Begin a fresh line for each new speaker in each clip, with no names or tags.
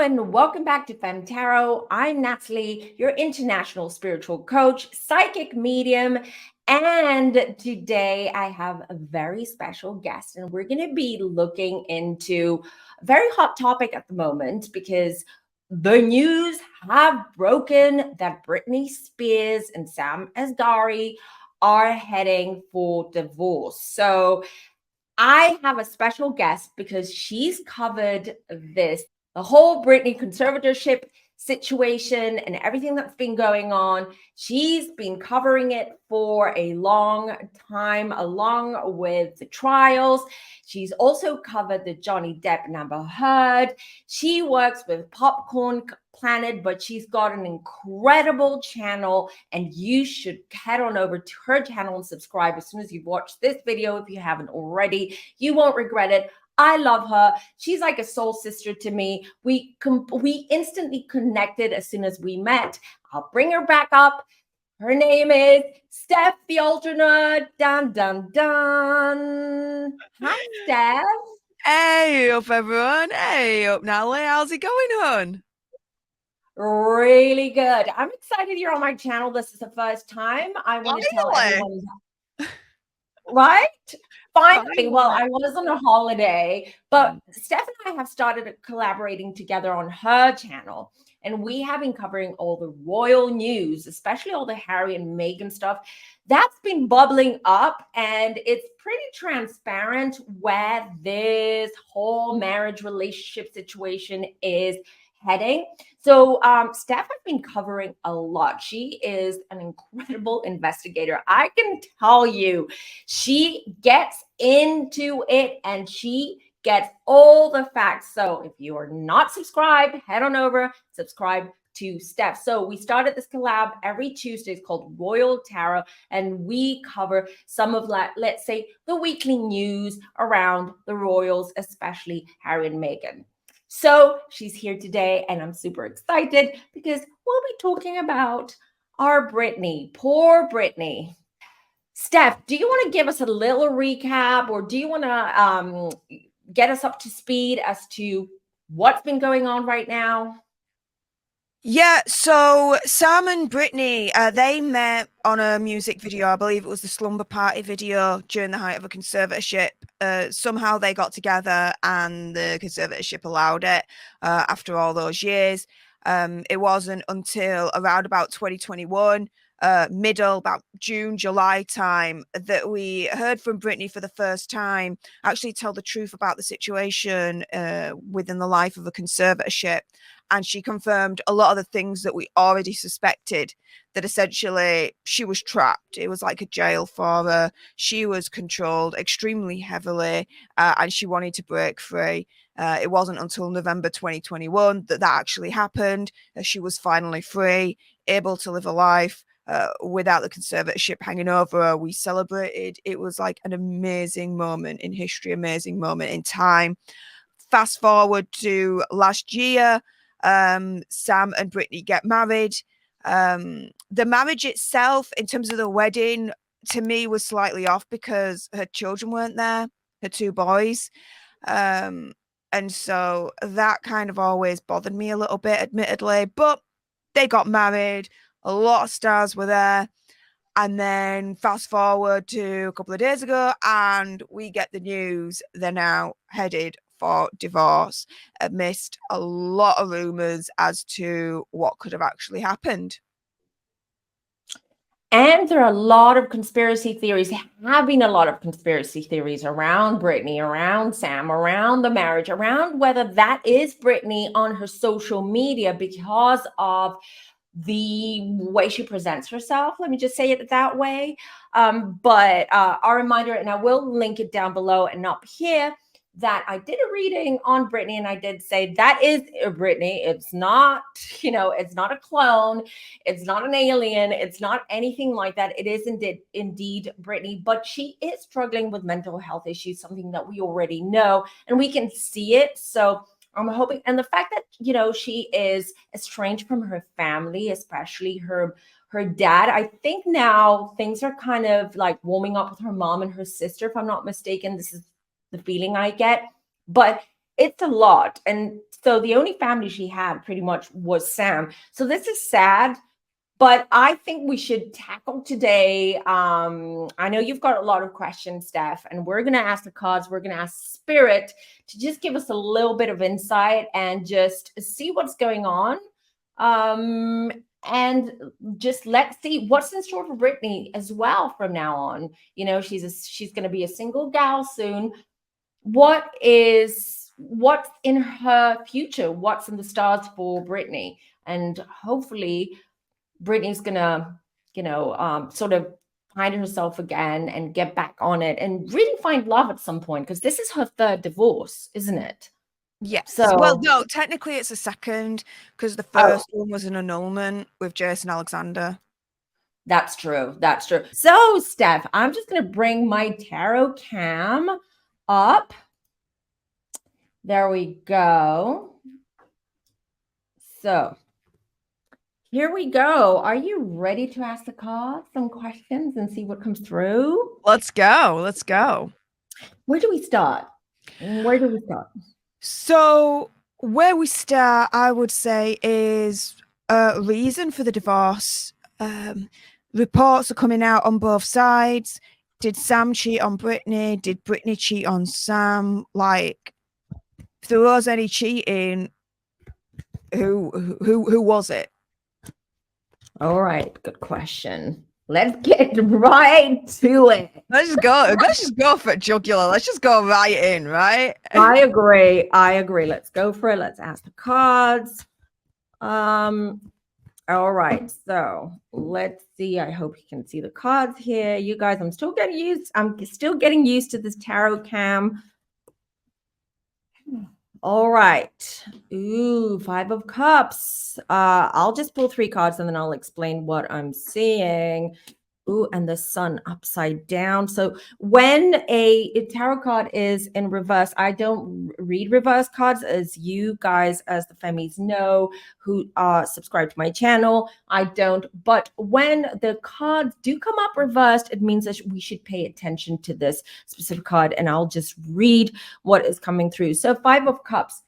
and welcome back to Fem Tarot. I'm Natalie, your international spiritual coach, psychic medium, and today I have a very special guest, and we're going to be looking into a very hot topic at the moment because the news have broken that Britney Spears and Sam Asghari are heading for divorce. So I have a special guest because she's covered the whole Britney conservatorship situation and everything that's been going on. She's been covering it for a long time, along with the trials. She's also covered the Johnny Depp and Amber Heard. She works with Popcorn Planet, but she's got an incredible channel, and you should head on over to her channel and subscribe as soon as you've watched this video. If you haven't already, you won't regret it. I love her. She's like a soul sister to me. We instantly connected as soon as we met. I'll bring her back up. Her name is Stef the Alternate. Dun, dun, dun. Hi, Stef.
Hey up everyone. Hey up Natalie. How's it going, hon?
Really good. I'm excited you're on my channel. This is the first time. I want to tell
Finally.
everyone, right? Finally. Well,
Finally.
I was on a holiday, but
Mm.
Steph and I have started collaborating together on her channel. And we have been covering all the royal news, especially all the Harry and Meghan stuff. That's been bubbling up, and it's pretty transparent where this whole marriage relationship situation is heading. So Steph has been covering a lot. She is an incredible investigator. I can tell you, she gets into it and she gets all the facts. So if you are not subscribed, head on over, subscribe to Steph. So we started this collab every Tuesday. It's called Royal Tarot, and we cover some of, let's say, the weekly news around the royals, especially Harry and Meghan. So she's here today, and I'm super excited because we'll be talking about our Brittany, poor Brittany. Steph, do you want to give us a little recap, or do you want to get us up to speed as to what's been going on right now?
Yeah, so Sam and Brittany, they met on a music video. I believe it was the Slumber Party video during the height of a conservatorship. Somehow they got together and the conservatorship allowed it after all those years. It wasn't until around about 2021, middle, about June, July time, that we heard from Brittany for the first time actually tell the truth about the situation within the life of a conservatorship. And she confirmed a lot of the things that we already suspected, that essentially she was trapped. It was like a jail for her. She was controlled extremely heavily, and she wanted to break free. It wasn't until November 2021 that actually happened. She was finally free, able to live a life without the conservatorship hanging over her. We celebrated. It was like an amazing moment in history, amazing moment in time. Fast forward to last year, Sam and Brittany get married. The marriage itself, in terms of the wedding, to me was slightly off because her children weren't there, her two boys. And so that kind of always bothered me a little bit, admittedly. But they got married, a lot of stars were there. And then fast forward to a couple of days ago, and we get the news they're now headed for divorce, amidst a lot of rumors as to what could have actually happened.
And there are a lot of conspiracy theories, have been a lot of conspiracy theories around Brittany, around Sam, around the marriage, around whether that is Brittany on her social media because of the way she presents herself. Let me just say it that way. But a reminder, and I will link it down below and up here, that I did a reading on Brittany, and I did say that is Brittany. It's not, it's not a clone. It's not an alien. It's not anything like that. It is indeed Brittany, but she is struggling with mental health issues, something that we already know, and we can see it. So I'm hoping, and the fact that, she is estranged from her family, especially her dad. I think now things are kind of like warming up with her mom and her sister, if I'm not mistaken. This is the feeling I get. But it's a lot. And so the only family she had pretty much was Sam. So this is sad, but I think we should tackle today. I know you've got a lot of questions, Stef, and we're going to ask the cards, we're going to ask Spirit to just give us a little bit of insight and just see what's going on. And just let's see what's in store for Brittany as well from now on. You know, she's going to be a single gal soon. What's in her future? What's in the stars for Brittany? And hopefully Brittany's gonna, sort of find herself again and get back on it and really find love at some point, because this is her third divorce, isn't it?
Yes.
So,
Well, no, technically it's a second because the first one was an annulment with Jason Alexander.
That's true. That's true. So, Steph, I'm just gonna bring my tarot cam up. There we go. So here we go. Are you ready to ask the cards some questions and see what comes through?
Let's go. Let's go.
Where do we start?
So where we start, I would say, is a reason for the divorce. Reports are coming out on both sides. Did Sam cheat on Brittany? Did Brittany cheat on Sam? Like, if there was any cheating, who was it?
All right, good question. Let's get right to it.
Let's just go for it, jugular. Let's just go right in, right?
I agree. Let's go for it. Let's ask the cards. All right, so let's see. I hope you can see the cards here. You guys, I'm still getting used to this tarot cam. All right. Ooh, 5 of Cups. I'll just pull 3 cards and then I'll explain what I'm seeing. Ooh, and the Sun upside down. So when a tarot card is in reverse, I don't read reverse cards, as you guys, as the Femmies know, who are subscribed to my channel. I don't. But when the cards do come up reversed, it means that we should pay attention to this specific card. And I'll just read what is coming through. So 5 of Cups.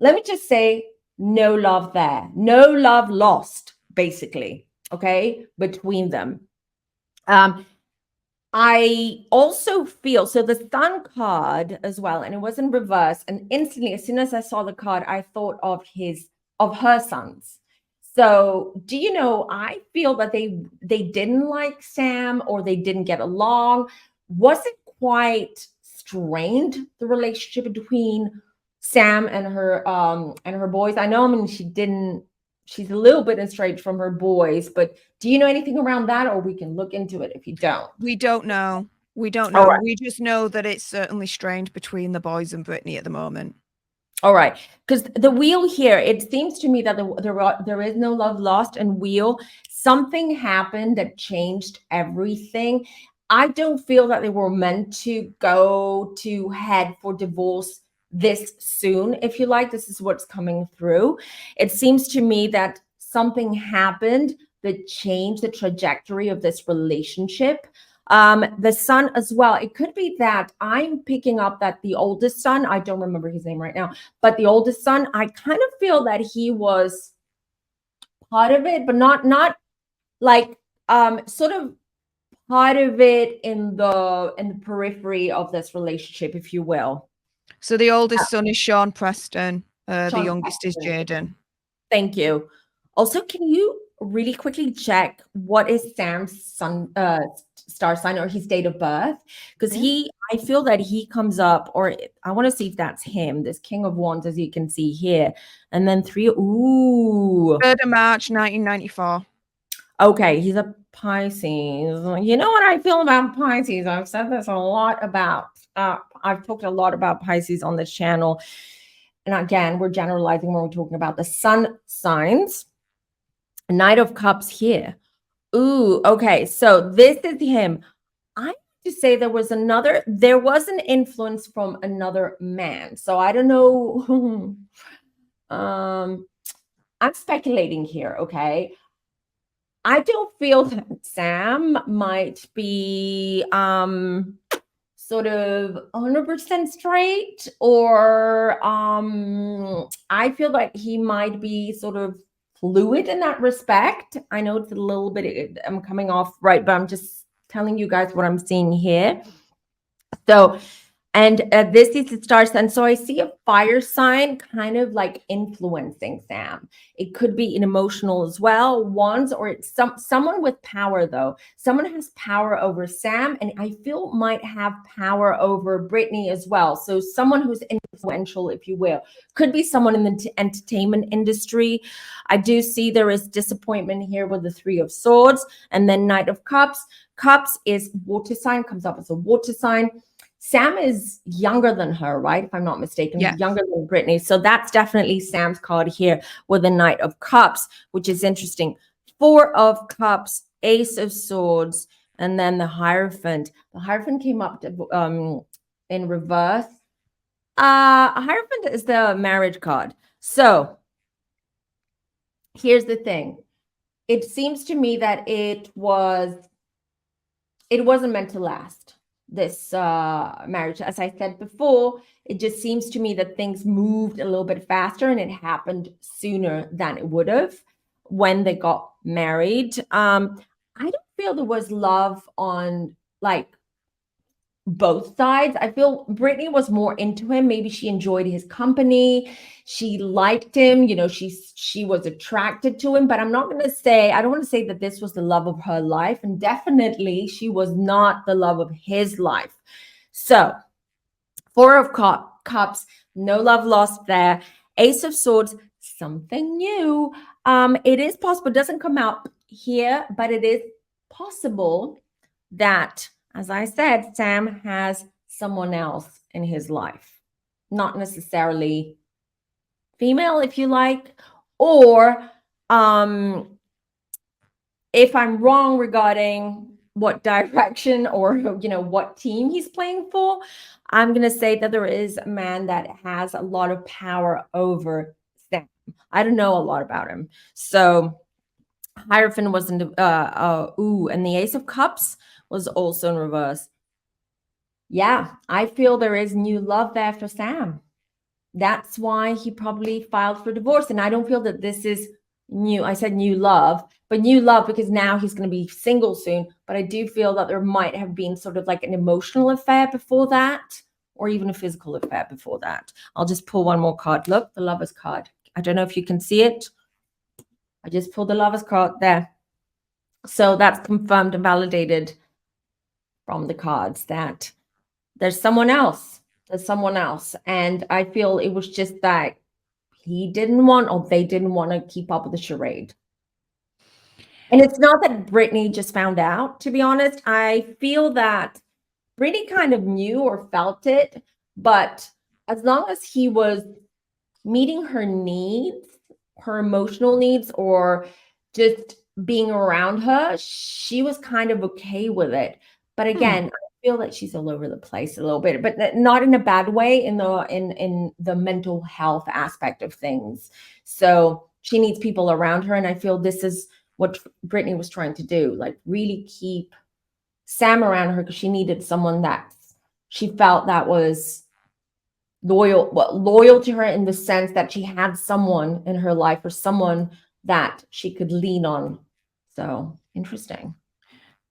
Let me just say, no love there. No love lost, basically, okay, between them. I also feel, so the Sun card as well, and it was in reverse, and instantly, as soon as I saw the card, I thought of her sons. So do you know, I feel that they didn't like Sam, or they didn't get along. Was it quite strained, the relationship between Sam and her boys? I know, I mean, she's a little bit estranged from her boys, but do you know anything around that, or we can look into it if you don't?
We don't know. Right. We just know that it's certainly strained between the boys and Brittany at the moment.
All right, because the wheel here, it seems to me that there is no love lost, and wheel, something happened that changed everything. I don't feel that they were meant to go to head for divorce this soon, if you like. This is what's coming through. It seems to me that something happened that changed the trajectory of this relationship. The Sun as well. It could be that I'm picking up that the oldest son, I don't remember his name right now, but the oldest son, I kind of feel that he was part of it, but not like sort of part of it in the periphery of this relationship, if you will.
So the oldest son is Sean Preston. The
Sean
youngest
Preston.
is Jaden.
Thank you. Also, can you really quickly check what is Sam's star sign, or his date of birth? Because I feel that he comes up, or I want to see if that's him, this King of Wands, as you can see here. And then 3, ooh.
3rd of March, 1994.
Okay, he's a Pisces. You know what I feel about Pisces? I've said this a lot about, I've talked a lot about Pisces on this channel. And again, we're generalizing when we're talking about the sun signs. Knight of Cups here. Ooh, okay. So this is him. I have to say there was an influence from another man. So I don't know. I'm speculating here, okay? I don't feel that Sam might be sort of 100% straight, or I feel like he might be sort of fluid in that respect. I know it's a little bit, I'm coming off right, but I'm just telling you guys what I'm seeing here. So, and this is the star sign. So I see a fire sign kind of like influencing Sam. It could be an emotional as well, ones, or it's someone with power though. Someone has power over Sam, and I feel might have power over Brittany as well. So someone who's influential, if you will, could be someone in the entertainment industry. I do see there is disappointment here with the Three of Swords, and then Knight of Cups. Cups is water sign, comes up as a water sign. Sam is younger than her, right? If I'm not mistaken,
Yes.
younger than Brittany. So that's definitely Sam's card here with the Knight of Cups, which is interesting. Four of Cups, Ace of Swords, and then the Hierophant. The Hierophant came up to, in reverse. Hierophant is the marriage card. So here's the thing. It seems to me that it wasn't meant to last, this marriage. As I said before, it just seems to me that things moved a little bit faster, and it happened sooner than it would have when they got married. I don't feel there was love on like both sides. I feel Brittany was more into him. Maybe she enjoyed his company. She liked him. You know, she was attracted to him. But I don't want to say that this was the love of her life. And definitely she was not the love of his life. So Four of Cups, no love lost there. Ace of Swords, something new. It is possible, it doesn't come out here, but it is possible that, as I said, Sam has someone else in his life. Not necessarily female, if you like, or if I'm wrong regarding what direction or, you know, what team he's playing for, I'm going to say that there is a man that has a lot of power over Sam. I don't know a lot about him. So Hierophant was in the, and the Ace of Cups was also in reverse. Yeah, I feel there is new love there for Sam. That's why he probably filed for divorce. And I don't feel that this is new. I said new love, but new love because now he's going to be single soon. But I do feel that there might have been sort of like an emotional affair before that, or even a physical affair before that. I'll just pull one more card. Look, the Lover's card. I don't know if you can see it. I just pulled the Lover's card there. So that's confirmed and validated from the cards that there's someone else. There's someone else. And I feel it was just that he didn't want, or they didn't want to keep up with the charade. And it's not that Brittany just found out, to be honest. I feel that Brittany kind of knew or felt it, but as long as he was meeting her needs, her emotional needs, or just being around her, she was kind of okay with it. But again, I feel that she's all over the place a little bit, but not in a bad way, in the mental health aspect of things. So she needs people around her, and I feel this is what Brittany was trying to do, like really keep Sam around her because she needed someone that she felt that was loyal to her, in the sense that she had someone in her life, or someone that she could lean on. So interesting.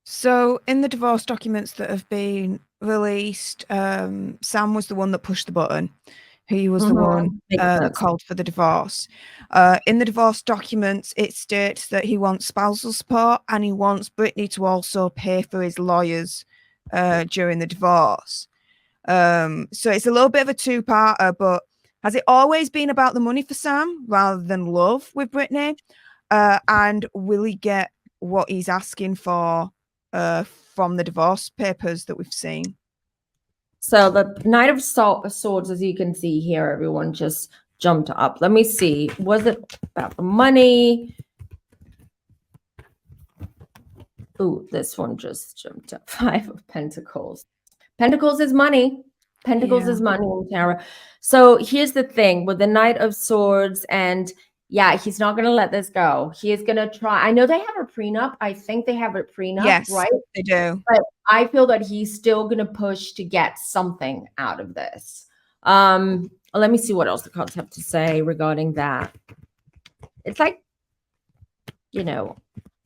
So in the divorce documents that have been released, Sam was the one that pushed the button. He was the one that called for the divorce. In the divorce documents, it states that he wants spousal support, and he wants Brittany to also pay for his lawyers during the divorce. So it's a little bit of a two-parter, but has it always been about the money for Sam rather than love with Brittany? And will he get what he's asking for from the divorce papers that we've seen?
So the Knight of Swords, as you can see here, everyone just jumped up. Let me see. Was it about the money? Ooh, this one just jumped up. Five of Pentacles. Pentacles is money. Pentacles is money in tarot. So here's the thing with the Knight of Swords and Yeah, he's not going to let this go. He is going to try. I know they have a prenup. I think they have a prenup,
Yes,
right?
they do.
But I feel that he's still going to push to get something out of this. Let me see what else the cards have to say regarding that. It's like,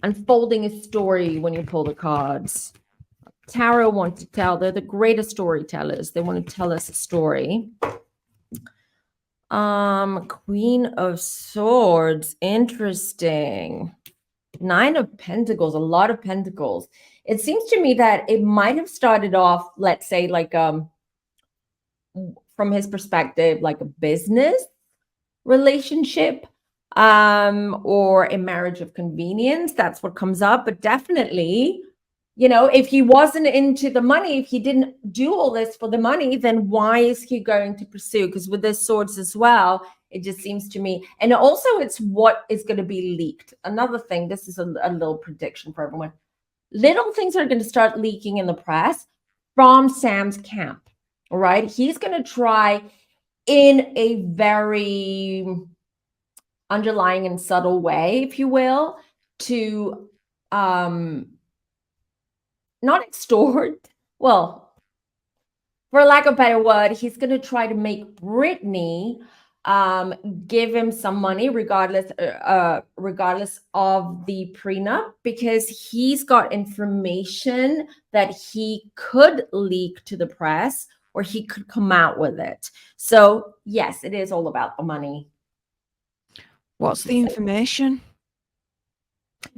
unfolding a story when you pull the cards. Tarot wants to tell. They're the greatest storytellers. They want to tell us a story. Queen of Swords. Interesting. Nine of Pentacles, a lot of Pentacles. It seems to me that it might have started off, let's say, like from his perspective, like a business relationship, or a marriage of convenience. That's what comes up. But definitely, if he wasn't into the money, if he didn't do all this for the money, then why is he going to pursue? Because with the swords as well, it just seems to me. And also, it's what is going to be leaked. Another thing, this is a little prediction for everyone. Little things are going to start leaking in the press from Sam's camp. All right. He's going to try in a very underlying and subtle way, if you will, to not extort. Well, for lack of a better word, he's going to try to make Brittany give him some money regardless of the prenup, because he's got information that he could leak to the press, or he could come out with it. So yes, it is all about the money.
What's the information?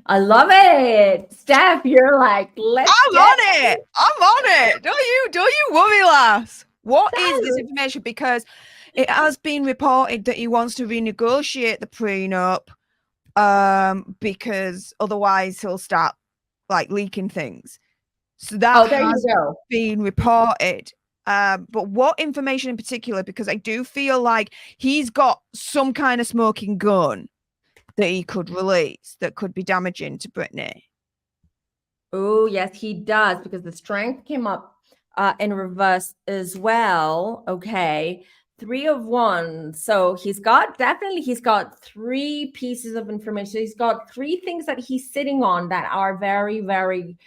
I love it. Stef, you're like,
I'm on it. Don't you worry, lass. What is this information? Because it has been reported that he wants to renegotiate the prenup, because otherwise he'll start like leaking things. So that has been reported. But what information in particular? Because I do feel like he's got some kind of smoking gun that he could release that could be damaging to Brittany.
Oh, yes, he does, because the strength came up in reverse as well. Okay. 3 of Wands. So he's got 3 pieces of information. He's got 3 things that he's sitting on that are very, very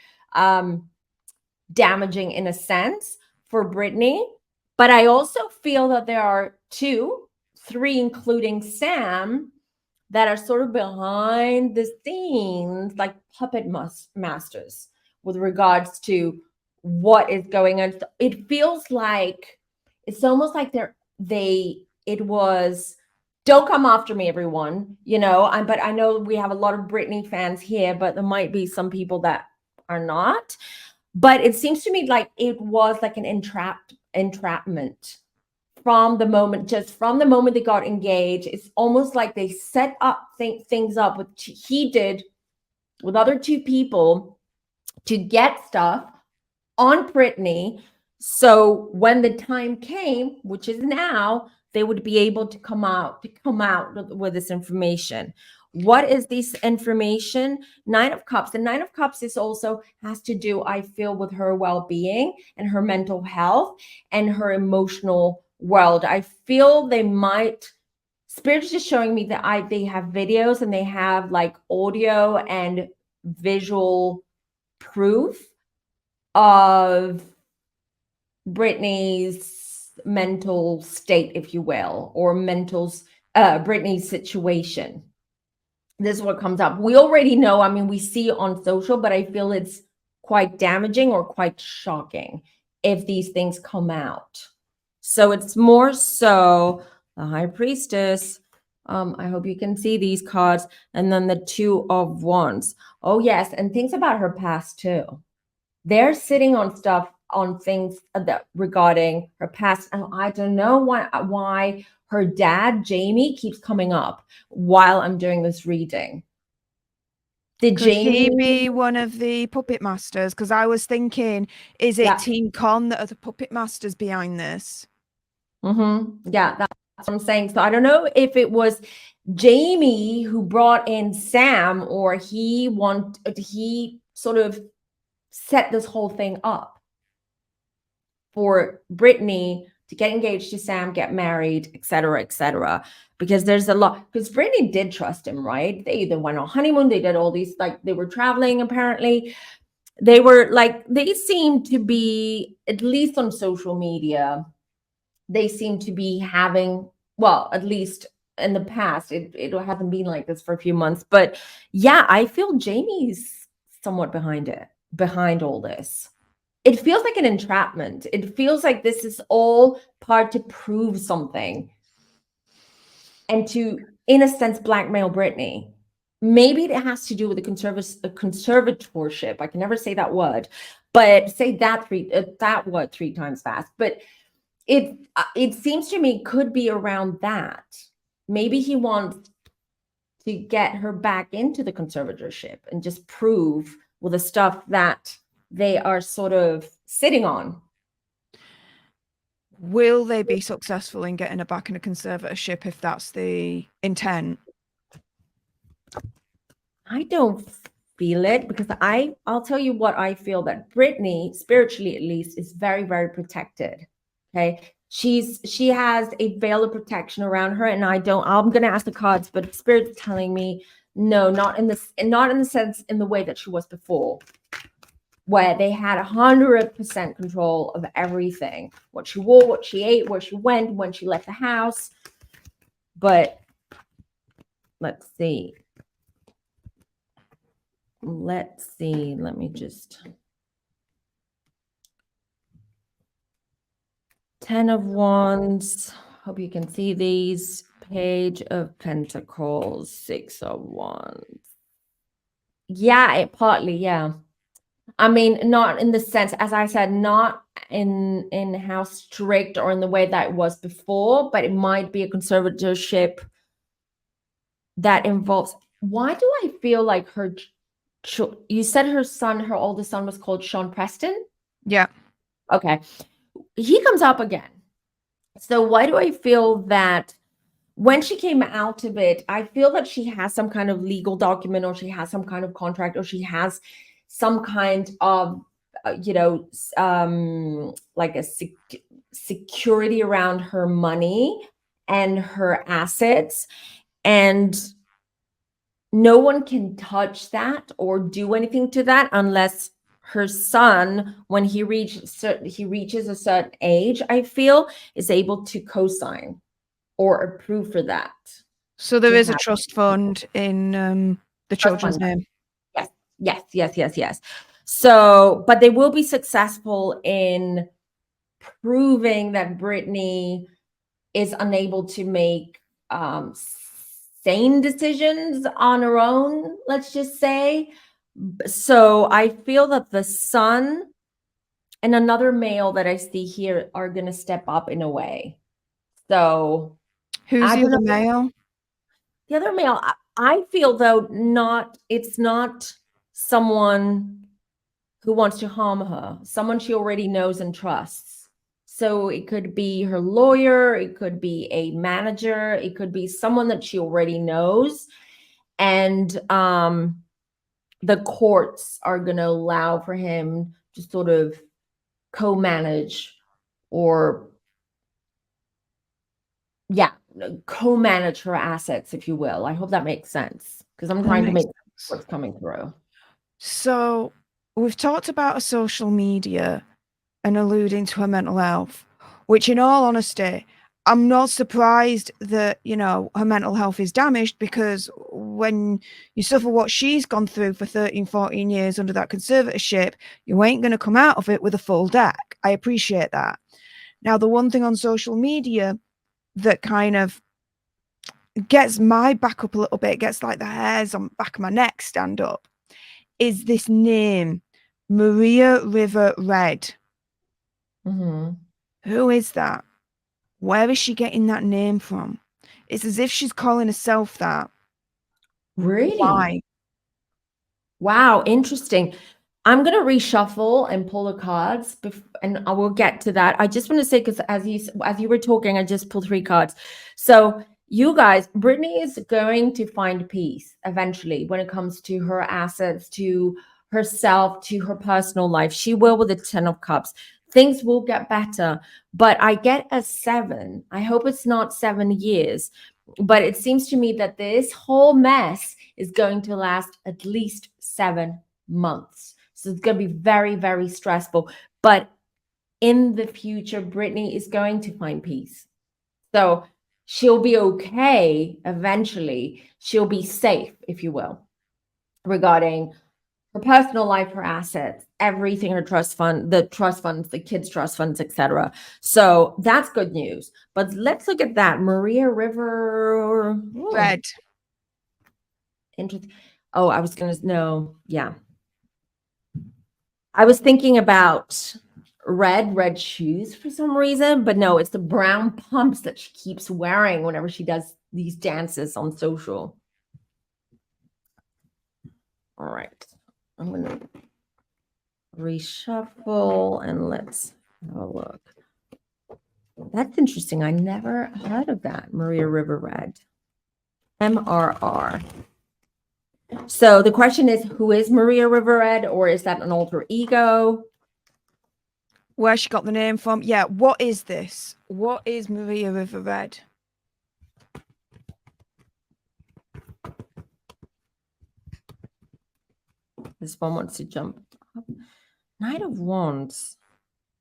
damaging in a sense for Brittany. But I also feel that there are 3, including Sam, that are sort of behind the scenes, like puppet masters, with regards to what is going on. It feels like it's almost like it was, don't come after me, everyone, but I know we have a lot of Brittany fans here, but there might be some people that are not. But it seems to me like it was like an entrapment. From the moment they got engaged, it's almost like they set up things up, which he did with other 2 people, to get stuff on Brittany. So when the time came, which is now, they would be able to come out with this information. What is this information? 9 of Cups. The 9 of Cups has to do, I feel, with her well-being and her mental health and her emotional world. I feel they might, Spirit is just showing me that they have videos and they have like audio and visual proof of Brittany's mental state, if you will, or Brittany's situation. This is what comes up. We already know, we see it on social, but I feel it's quite damaging or quite shocking if these things come out. So it's more so the High Priestess. I hope you can see these cards. And then the 2 of Wands. Oh, yes. And things about her past, too. They're sitting on things that regarding her past. And I don't know why her dad, Jamie, keeps coming up while I'm doing this reading.
Could he be one of the puppet masters? Because I was thinking, is it Team Con that are the puppet masters behind this?
Yeah, that's what I'm saying. So I don't know if it was Jamie who brought in Sam, or he sort of set this whole thing up for Brittany to get engaged to Sam, get married, etc., etc. Because there's a lot, because Brittany did trust him, right? They either went on honeymoon, they did all these, like they were traveling apparently. They were like, they seemed to be, at least on social media, they seem to be having, well, at least in the past, it hasn't been like this for a few months. But yeah, I feel Jamie's somewhat behind all this. It feels like an entrapment. It feels like this is all part to prove something and to, in a sense, blackmail Brittany. Maybe it has to do with the conservatorship. I can never say that word, but say that word three times fast. But it seems to me could be around that. Maybe he wants to get her back into the conservatorship and just prove with the stuff that they are sort of sitting on.
Will they be successful in getting her back in a conservatorship if that's the intent?
I don't feel it, because I'll tell you what I feel, that Brittany, spiritually at least, is very, very protected. Okay. She has a veil of protection around her, and I'm gonna ask the cards, but Spirit's telling me no, not in the sense, in the way that she was before, where they had 100% control of everything, what she wore, what she ate, where she went, when she left the house. But let's see. Let me just. 10 of Wands. Hope you can see these. Page of Pentacles, 6 of Wands. Yeah, partly, yeah. I mean, not in the sense, as I said, not in how strict or in the way that it was before, but it might be a conservatorship that involves. Why do I feel like you said her oldest son was called Sean Preston?
Yeah.
Okay. He comes up again. So why do I feel that when she came out of it, I feel that she has some kind of legal document, or she has some kind of contract, or she has some kind of, like a security around her money and her assets. And no one can touch that or do anything to that unless her son, when he reaches a certain age, I feel, is able to co-sign or approve for that.
So there is a trust fund in the children's name.
Yes. So, but they will be successful in proving that Brittany is unable to make sane decisions on her own, let's just say. So I feel that the son and another male that I see here are going to step up in a way. So
who's the other male?
The other male, I feel, though, it's not someone who wants to harm her, someone she already knows and trusts. So it could be her lawyer, it could be a manager, it could be someone that she already knows. And the courts are going to allow for him to sort of co-manage or, co-manage her assets, if you will. I hope that makes sense, because I'm trying to make what's coming through.
So we've talked about her social media and alluding to her mental health, which, in all honesty, I'm not surprised that, her mental health is damaged, because when you suffer what she's gone through for 13, 14 years under that conservatorship, you ain't going to come out of it with a full deck. I appreciate that. Now, the one thing on social media that kind of gets my back up a little bit, gets like the hairs on the back of my neck stand up, is this name, Maria River Red.
Mm-hmm.
Who is that? Where is she getting that name from? It's as if she's calling herself that.
Really?
Why?
Wow, interesting. I'm going to reshuffle and pull the cards, and I will get to that. I just want to say, because as you were talking, I just pulled 3 cards. So you guys, Brittany is going to find peace eventually when it comes to her assets, to herself, to her personal life. She will, with the 10 of Cups. things will get better. But I get a 7. I hope it's not 7 years. But it seems to me that this whole mess is going to last at least 7 months. So it's going to be very, very stressful. But in the future, Brittany is going to find peace. So she'll be okay eventually. She'll be safe, if you will, regarding her personal life, her assets, everything, her trust fund, the trust funds, the kids' trust funds, etc. So that's good news. But let's look at that. Maria River.
Red.
Interesting. Oh, I was going to know. Yeah. I was thinking about red shoes for some reason, but no, it's the brown pumps that she keeps wearing whenever she does these dances on social. All right. I'm going to reshuffle and let's have a look. That's interesting. I never heard of that. Maria River Red. MRR. So the question is, who is Maria River Red, or is that an alter ego?
Where she got the name from? Yeah, what is this? What is Maria River Red?
This one wants to jump up. Knight of Wands.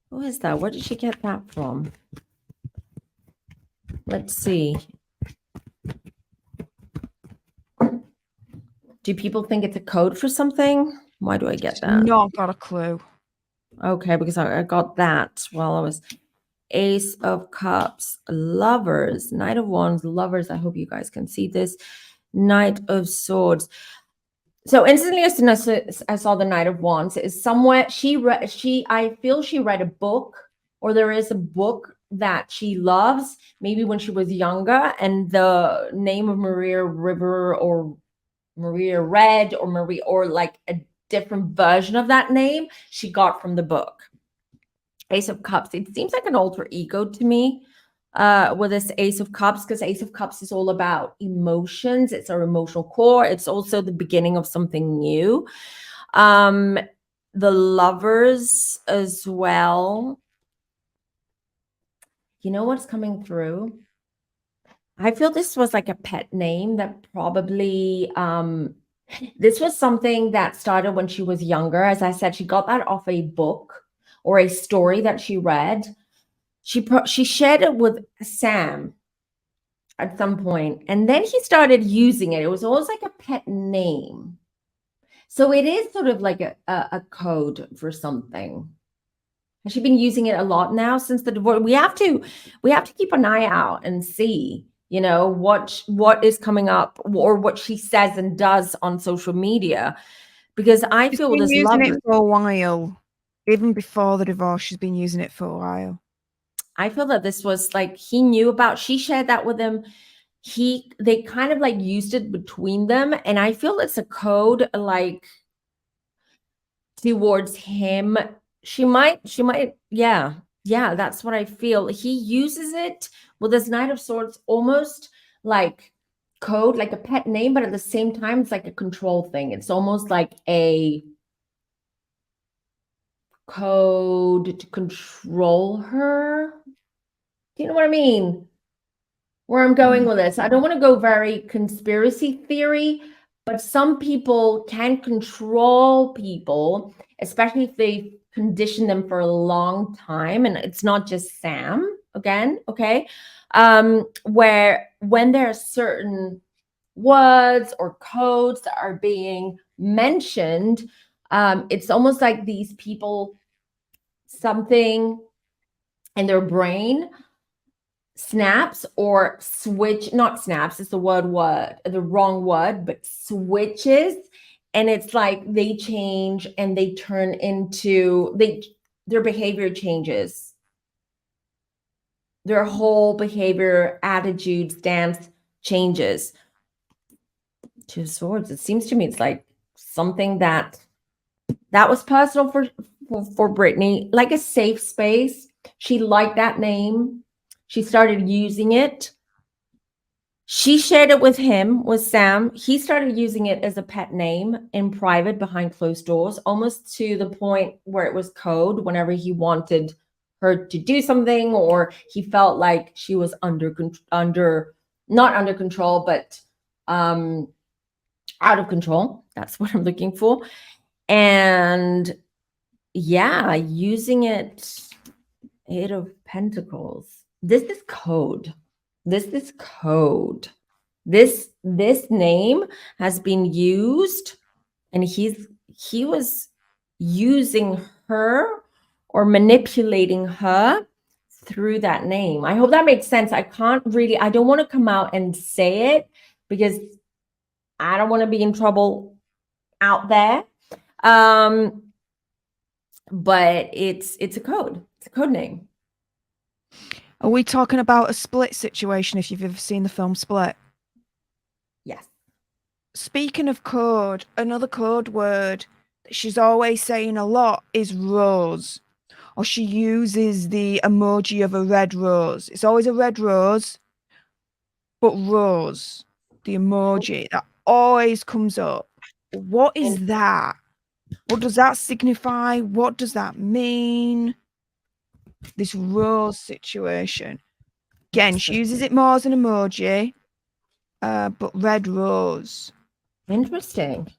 Who is that? Where did she get that from? Let's see. Do people think it's a code for something? Why do I get that?
Not got a clue.
Okay, because I got that while I was Ace of Cups, Lovers, Knight of Wands, Lovers. I hope you guys can see this. Knight of Swords. So instantly, as soon as I saw the Knight of Wands, is somewhere I feel she read a book, or there is a book that she loves, maybe when she was younger, and the name of Maria River or Maria Red or Maria, or like a different version of that name, she got from the book. Ace of Cups. It seems like an alter ego to me with this Ace of Cups, because Ace of Cups is all about emotions. It's our emotional core. It's also the beginning of something new. The Lovers as well. You know what's coming through? I feel this was like a pet name that probably this was something that started when she was younger. As I said, she got that off a book or a story that she read. She shared it with Sam at some point, and then he started using it. It was always like a pet name. So it is sort of like a code for something. Has she been using it a lot now since the divorce? We have to keep an eye out and see, you know, what is coming up, or what she says and does on social media, because I feel
She's
this
been
love.
using it for a while. Even before the divorce, she's been using it for a while.
I feel that this was like he knew about. She shared that with him. They kind of like used it between them, and I feel it's a code like towards him. She might, yeah, that's what I feel. He uses it with this Knight of Swords, almost like code, like a pet name, but at the same time, it's like a control thing. It's almost like a code to control her. Do you know what I mean? Where I'm going with this. I don't want to go very conspiracy theory, but some people can control people, especially if they condition them for a long time. And it's not just Sam again, okay? Where when there are certain words or codes that are being mentioned, it's almost like these people, something in their brain snaps or switch, not snaps, it's the wrong word, but switches, and it's like they change and they turn into their behavior changes, their whole behavior, attitude, stance changes. Two of Swords. It seems to me it's like something that was personal for Brittany, like a safe space. She liked that name. She started using it. She shared it with him, with Sam. He started using it as a pet name in private behind closed doors, almost to the point where it was code whenever he wanted her to do something or he felt like she was not under control, but out of control. That's what I'm looking for. And yeah, using it, Eight of Pentacles. This is code. This is code. This name has been used, and he was using her or manipulating her through that name. I hope that makes sense. I don't want to come out and say it because I don't want to be in trouble out there. But it's a code. It's a code name.
Are we talking about a Split situation, if you've ever seen the film Split?
Yes.
Speaking of code, another code word that she's always saying a lot is rose. Or she uses the emoji of a red rose. It's always a red rose, but rose, the emoji, that always comes up. What is that? What does that signify? What does that mean? This rose situation. Again, she uses it more as an emoji, but red rose.
Interesting.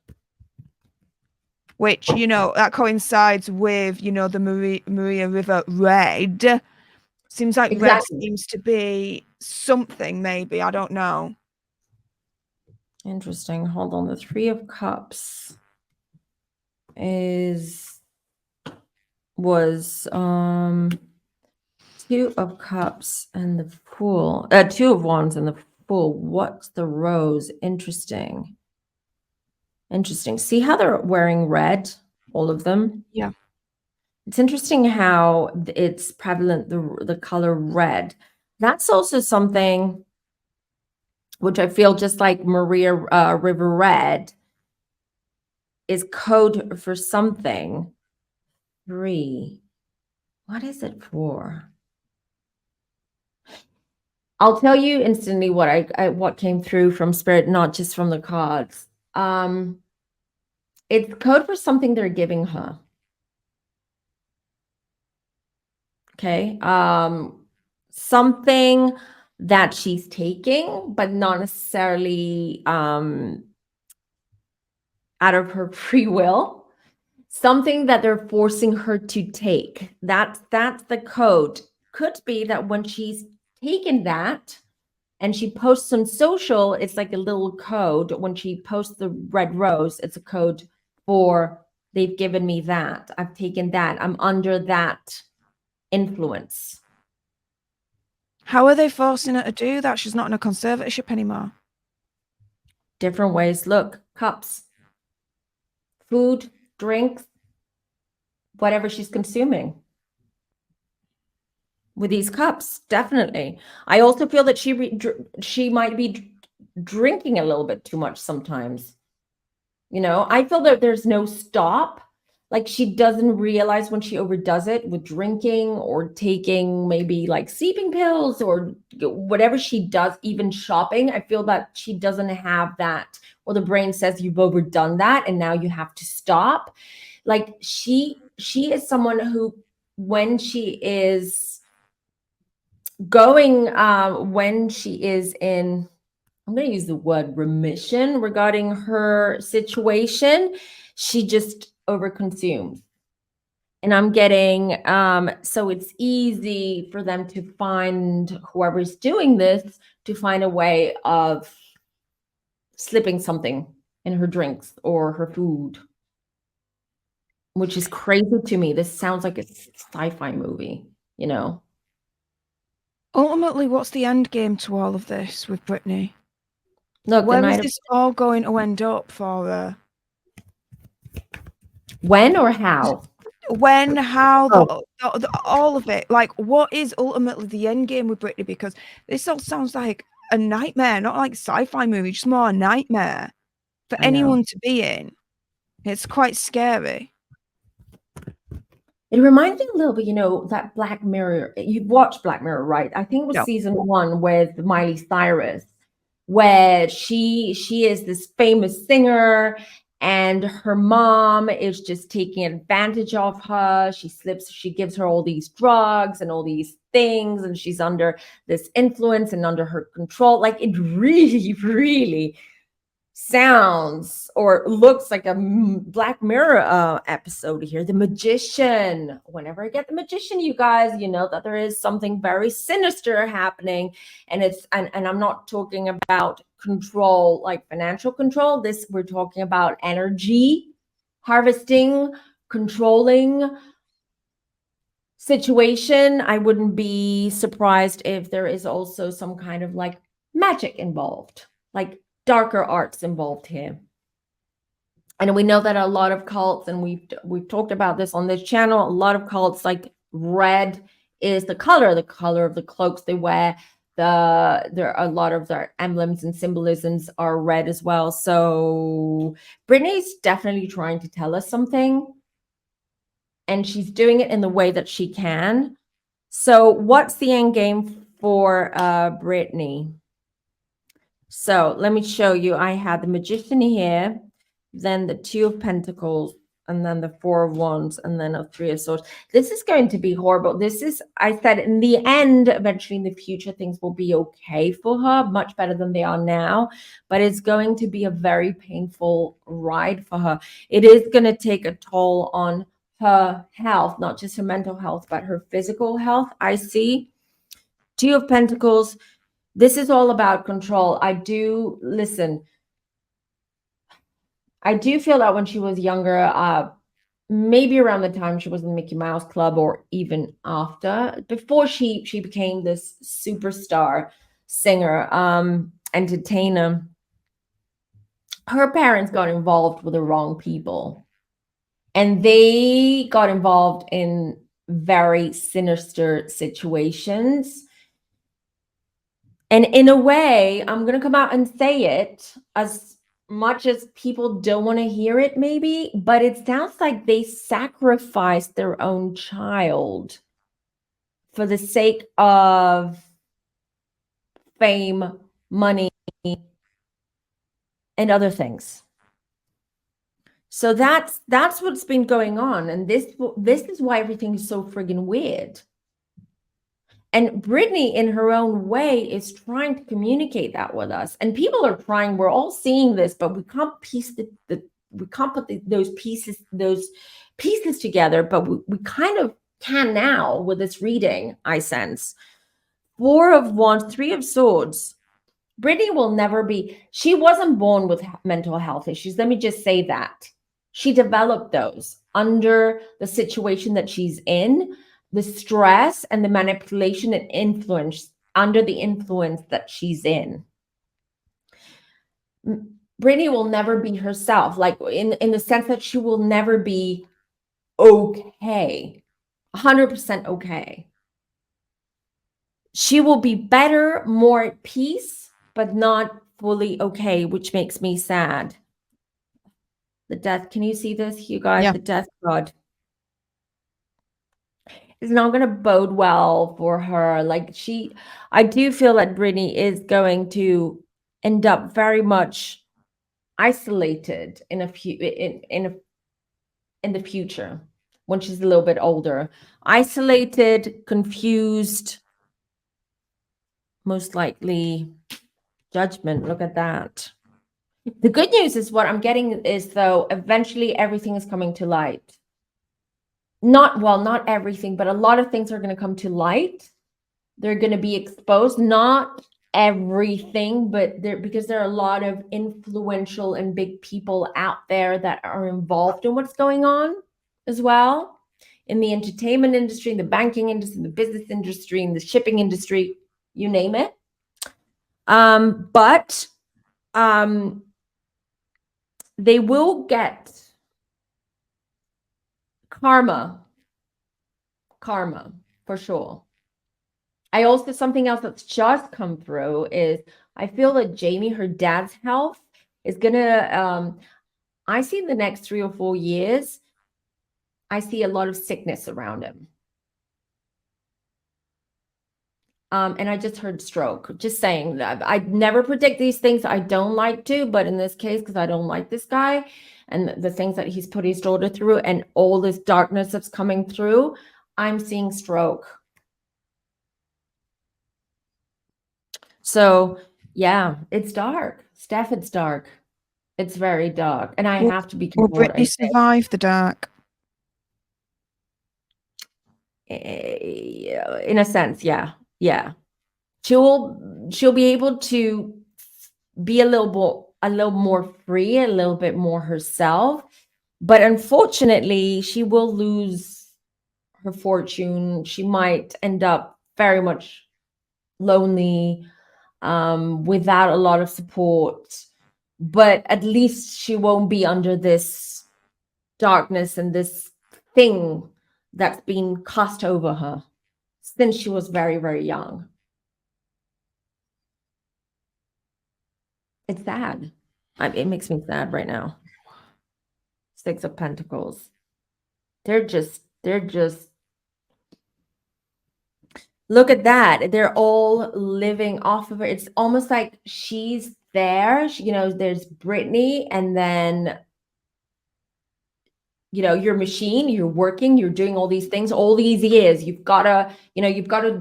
Which, you know, that coincides with, you know, the Maria River red. Seems like
Exactly.
red seems to be something, maybe. I don't know.
Interesting. Hold on. The Three of Cups was Two of Cups and the Fool. Two of Wands and the Fool. What's the Rose? Interesting. Interesting. See how they're wearing red, all of them?
Yeah.
It's interesting how it's prevalent, the color red. That's also something which I feel, just like Maria River Red is code for something. 3. What is it for? I'll tell you instantly what came through from spirit, not just from the cards. It's code for something they're giving her. Okay. Something that she's taking, but not necessarily out of her free will. Something that they're forcing her to take. That's the code. Could be that when she's taken that and she posts on social, it's like a little code. When she posts the red rose, it's a code for they've given me that. I've taken that. I'm under that influence.
How are they forcing her to do that? She's not in a conservatorship anymore.
Different ways. Look, cups, food, drinks, whatever she's consuming with these cups. Definitely. I also feel that she might be drinking a little bit too much sometimes. You know, I feel that there's no stop. Like she doesn't realize when she overdoes it with drinking or taking maybe like sleeping pills or whatever she does, even shopping. I feel that she doesn't have that, or the brain says you've overdone that and now you have to stop. Like she is someone who, when she is going, when she is in, I'm going to use the word remission regarding her situation, she just overconsumes. And I'm getting, so it's easy for them to find, whoever's doing this, to find a way of slipping something in her drinks or her food, which is crazy to me. This sounds like a sci-fi movie, you know?
Ultimately, what's the end game to all of this with Brittany?
Look,
where is this all going to end up for her?
When or how?
When, how, all of it. Like, what is ultimately the end game with Brittany? Because this all sounds like a nightmare, not like sci-fi movie, just more a nightmare for anyone to be in. It's quite scary.
It reminds me a little bit, you know, that Black Mirror. You've watched Black Mirror, right? I think it was season 1 with Miley Cyrus. where she is this famous singer, and her mom is just taking advantage of her. She gives her all these drugs and all these things, and she's under this influence and under her control. Like, it really, really sounds or looks like a Black Mirror episode here. The Magician. Whenever I get The Magician, you guys, you know that there is something very sinister happening. And and I'm not talking about control, like financial control. This, we're talking about energy harvesting, controlling situation. I wouldn't be surprised if there is also some kind of like magic involved, like darker arts involved here. And we know that a lot of cults, and we've talked about this on this channel, a lot of cults, like red is the color of the cloaks they wear. There are a lot of their emblems and symbolisms are red as well. So Brittany's definitely trying to tell us something, and she's doing it in the way that she can. So what's the end game for Brittany? So let me show you. I had the Magician here, then the Two of Pentacles, and then the Four of Wands, and then a Three of Swords. This is going to be horrible. This is, I said, in the end, eventually in the future, things will be okay for her, much better than they are now. But it's going to be a very painful ride for her. It is going to take a toll on her health, not just her mental health, but her physical health. I see Two of Pentacles. This is all about control. I do feel that when she was younger, maybe around the time she was in the Mickey Mouse Club, or even after, before she became this superstar singer, entertainer, her parents got involved with the wrong people. And they got involved in very sinister situations. And in a way, I'm going to come out and say it, as much as people don't want to hear it, maybe, but it sounds like they sacrificed their own child for the sake of fame, money, and other things. So that's what's been going on. And this is why everything is so friggin' weird. And Brittany, in her own way, is trying to communicate that with us. And people are trying, we're all seeing this, but we can't piece we can't put those pieces together, but we kind of can now with this reading, I sense. Four of Wands, Three of Swords. Brittany will never be, she wasn't born with mental health issues. Let me just say that. She developed those under the situation that she's in, the stress and the manipulation and influence, under the influence that she's in. Brittany will never be herself, like in the sense that she will never be okay, 100% okay. She will be better, more at peace, but not fully okay, which makes me sad. The death, can you see this, you guys?
Yeah.
The death card is not going to bode well for her. Like, I do feel that Brittany is going to end up very much isolated in the future, when she's a little bit older. Isolated, confused, most likely Judgment. Look at that. The good news is, what I'm getting is, though, eventually everything is coming to light. Not everything, but a lot of things are going to come to light. They're going to be exposed. Not everything, but because there are a lot of influential and big people out there that are involved in what's going on as well, in the entertainment industry, in the banking industry, in the business industry, in the shipping industry, you name it. But they will get karma for sure. I also, something else that's just come through is, I feel that Jamie, her dad's health is gonna, I see in the next 3 or 4 years, I see a lot of sickness around him. And I just heard stroke. Just saying that I never predict these things. I don't like to, but in this case, because I don't like this guy and the things that he's put his daughter through and all this darkness that's coming through, I'm seeing stroke. So yeah, it's dark. Steph, it's dark. It's very dark. And I have to be
Will
careful what I
Britney
say.
survive the dark?
In a sense, yeah. Yeah. She'll be able to be a little more free, a little bit more herself. But unfortunately, she will lose her fortune. She might end up very much lonely, without a lot of support. But at least she won't be under this darkness and this thing that's been cast over her since she was very, very young. It's sad. It makes me sad right now. Six of Pentacles. They're just look at that. They're all living off of her. It's almost like she's there. There's Brittany, and then your machine, you're working, you're doing all these things, all these years. You've gotta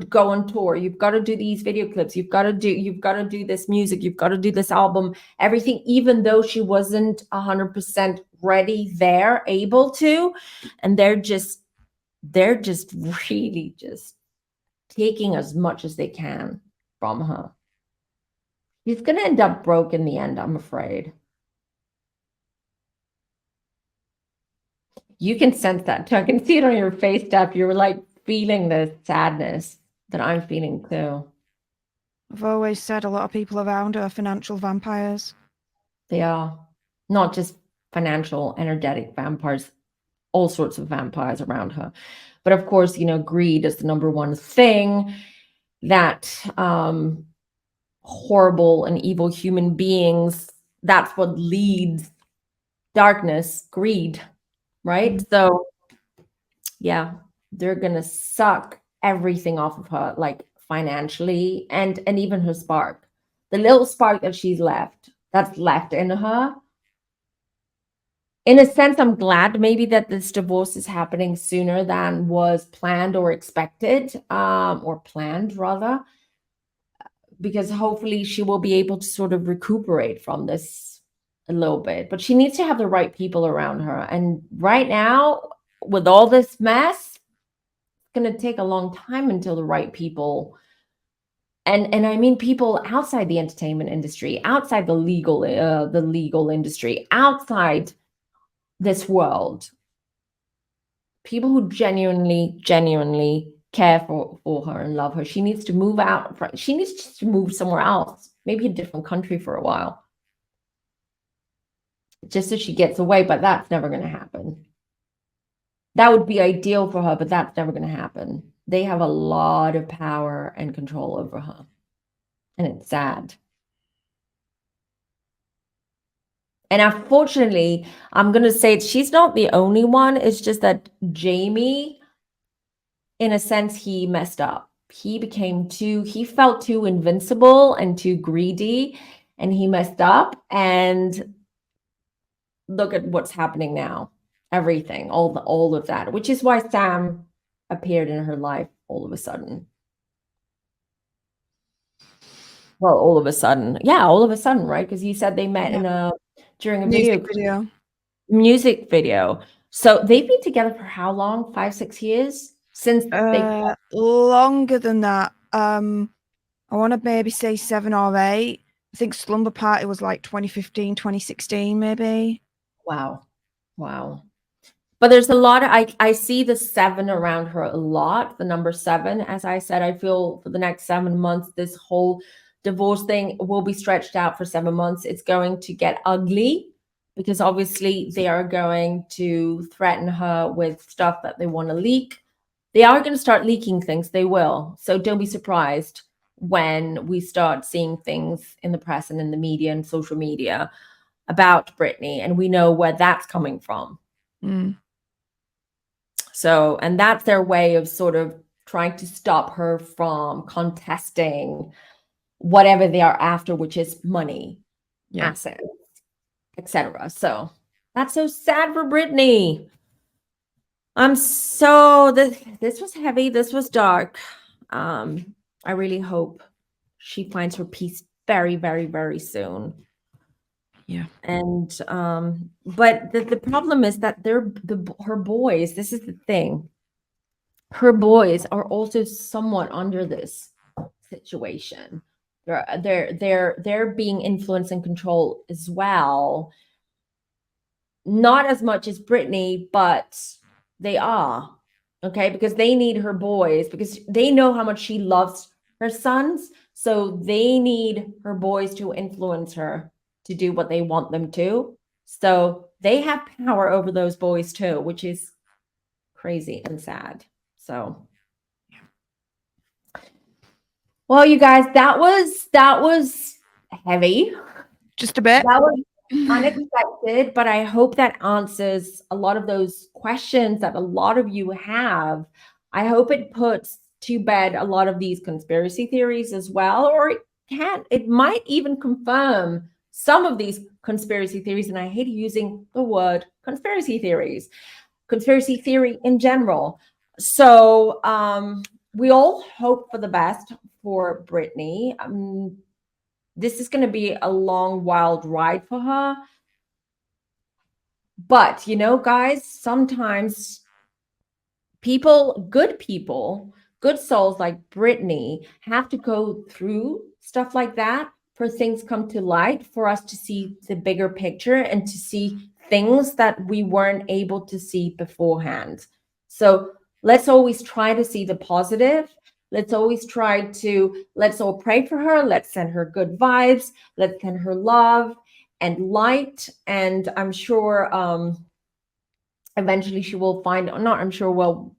go on tour, you've got to do these video clips, you've got to do this music, you've got to do this album, everything, even though she wasn't 100% ready there, able to. And they're just really just taking as much as they can from her. She's gonna end up broke in the end, I'm afraid. You can sense that too. I can see it on your face, Steph. You're like feeling the sadness that I'm feeling too.
I've always said a lot of people around her are financial vampires.
They are not just financial, energetic vampires, all sorts of vampires around her. But of course, greed is the number one thing that horrible and evil human beings, that's what leads darkness, greed, right? So yeah, they're gonna suck everything off of her, like financially and even her spark, the little spark that's left in her. In a sense, I'm glad maybe that this divorce is happening sooner than was planned or expected, or planned rather, because hopefully she will be able to sort of recuperate from this a little bit. But she needs to have the right people around her. And right now, with all this mess, it's going to take a long time until the right people, and I mean people outside the entertainment industry, outside the legal industry, outside this world, people who genuinely care for her and love her. She needs to move out. She needs to move somewhere else, maybe a different country for a while, just so she gets away. But that's never going to happen. That would be ideal for her, but that's never going to happen. They have a lot of power and control over her, and it's sad. And unfortunately, I'm going to say she's not the only one. It's just that Jamie, in a sense, he messed up. He felt too invincible and too greedy, and he messed up. And look at what's happening now. Everything, all of that, which is why Sam appeared in her life all of a sudden. Well, all of a sudden. Yeah, all of a sudden, right? Because you said they met during a music video. So they've been together for how long? 5-6 years? Since they
longer than that. I want to maybe say 7 or 8. I think Slumber Party was like 2015, 2016, maybe.
Wow. But there's a lot of, I see the 7 around her a lot, the number 7. As I said, I feel for the next 7 months, this whole divorce thing will be stretched out for 7 months. It's going to get ugly because obviously they are going to threaten her with stuff that they want to leak. They are going to start leaking things. They will. So don't be surprised when we start seeing things in the press and in the media and social media about Brittany, and we know where that's coming from. So, and that's their way of sort of trying to stop her from contesting whatever they are after, which is money, assets, etc. So that's so sad for Brittany. I'm so this was heavy. This was dark. I really hope she finds her peace very, very, very soon.
Yeah.
And but the problem is that her boys, this is the thing. Her boys are also somewhat under this situation. They're being influenced and controlled as well. Not as much as Brittany, but they are. Okay, because they need her boys, because they know how much she loves her sons. So they need her boys to influence her to do what they want them to. So they have power over those boys too, which is crazy and sad. So, well, you guys, that was heavy.
Just a bit.
That was unexpected, but I hope that answers a lot of those questions that a lot of you have. I hope it puts to bed a lot of these conspiracy theories as well, or it might even confirm some of these conspiracy theories. And I hate using the word conspiracy theories, conspiracy theory in general. So we all hope for the best for Brittany. This is going to be a long, wild ride for her. But, you know, guys, sometimes good souls like Brittany have to go through stuff like that for things come to light, for us to see the bigger picture and to see things that we weren't able to see beforehand. So let's always try to see the positive. Let's all pray for her. Let's send her good vibes. Let's send her love and light. And I'm sure eventually she will find,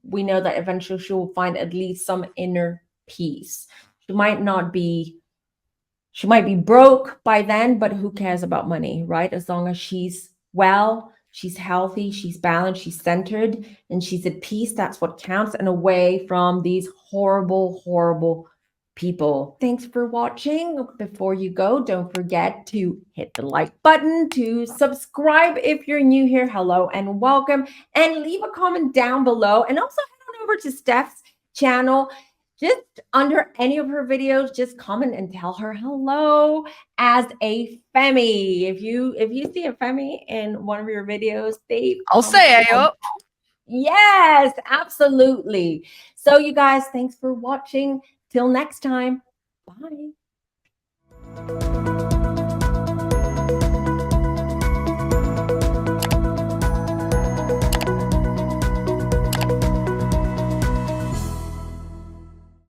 we know that eventually she will find at least some inner peace. She might be broke by then, but who cares about money, right? As long as she's well, she's healthy, she's balanced, she's centered, and she's at peace, that's what counts, and away from these horrible, horrible people. Thanks for watching. Before you go, don't forget to hit the like button, to subscribe if you're new here. Hello and welcome, and leave a comment down below, and also head on over to Stef's channel. Just under any of her videos, just comment and tell her hello as a Femmy. If you see a Femmy in one of your videos,
I'll say hey up.
Yes, absolutely. So you guys, thanks for watching. Till next time. Bye.